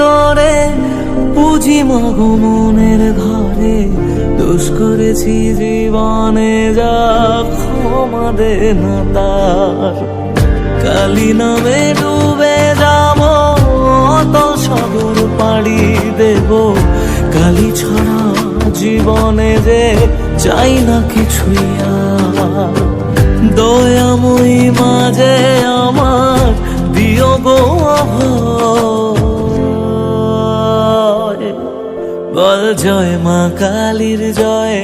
তোরে, পুঁজি মাগো মনের ঘরে। দোষ করেছি জীবনে যা, ক্ষমা দে না তার। কালি নামে ডুবে যাব, অতল সাগর পাড়ি দেব। কালি ছাড়া জীবনে যে চাই না কিছুই আর। দয়াময়ী মাঝে আমার দিও গো অভয়। বল জয় মা কালীর জয়,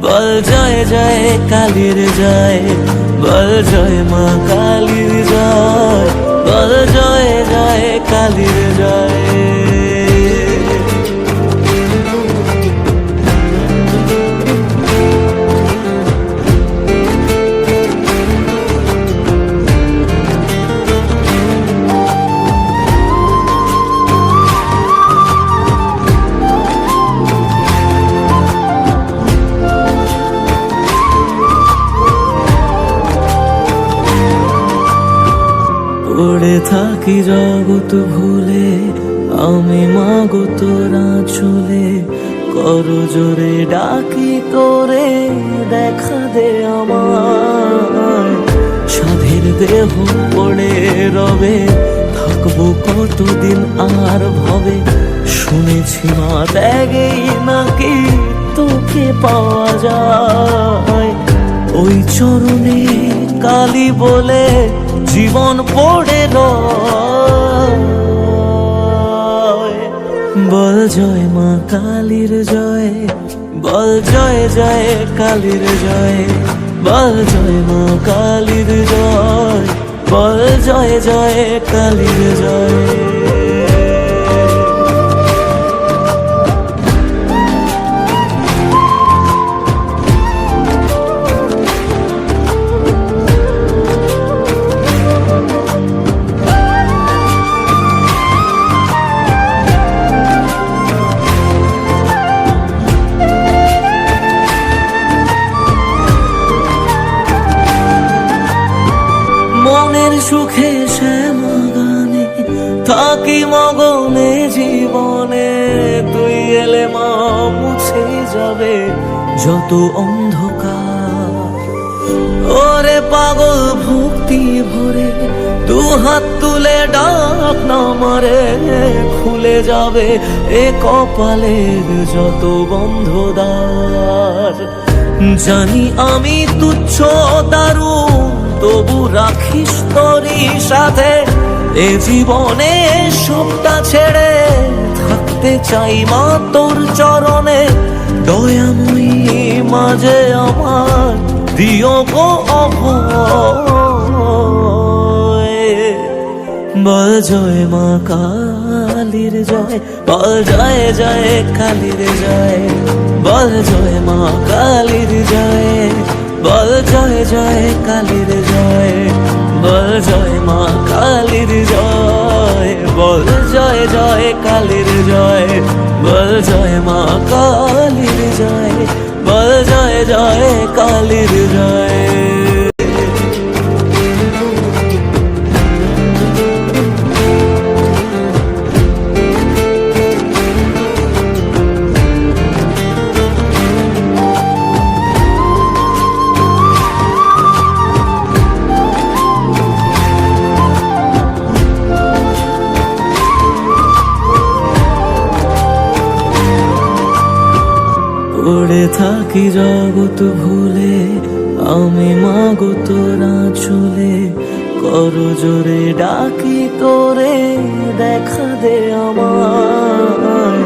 বল জয় জয় কালীর জয়। বল জয় মা কালীর জয়, বল জয় জয় কালীর জয়। পড়ে থাকি জগৎ ভুলে, আমি মাগো তোরা চলে। কর জোরে ডাকি তোরে, দেখা দে আমার। সাধের দেহ পড়ে রবে, থাকবো কতদিন আর ভবে। শুনেছি মা ত্যাগেই নাকি তোকে পাওয়া যায়। ওই চরণে কালী বলে জীবন পড়ে রয়। বল জয় মা কালীর জয়, বল জয় জয় কালীর জয়। বল জয় মা কালীর জয়, বল জয় জয় কালীর জয়। মনের সুখে শ্যামা গানে থাকি মগনে জীবনে। তুই এলে মা মুছে যাবে যত অন্ধকার। ওরে পাগল ভক্তি ভরে দু হাত তুলে ডাক না মারে। খুলে যাবে এ কপালের যত বন্ধ দ্বার। জানি আমি তুচ্ছ দারুণ, তবু রাখিস তোরই সাথে। এ জীবনে সবটা ছেড়ে থাকতে চাই মা তোর চরণে। দয়াময়ী মাঝে আমার দিও গো অভয়। বল জয় মা কালীর জয়, বল জয় জয় কালীর জয়। বল জয় মা কালীর জয়, বল জয় জয় কালীর জয়। বল জয় মা কালীর জয়, বল জয় জয় কালীর জয়। বল জয় মা কালীর জয়, বল জয় জয় কালীর জয়। পড়ে থাকি জগৎ ভুলে, আমি মাগো তোরা চলে। কর জোরে ডাকি তোরে, দেখা দে আমার।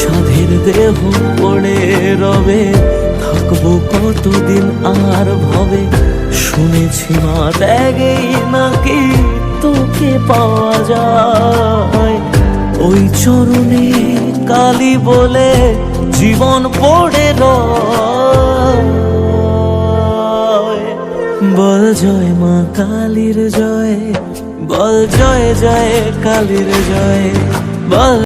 সাধের দেহ পড়ে রবে, থাকবো কতদিন আর ভবে। শুনেছি মা ত্যাগেই নাকি তোকে পাওয়া যায়। ওই চরণে কালী বলে জীবন পড়ে রয়। বল জয় মা কালীর জয়, বল জয় জয় কালীর জয়। বল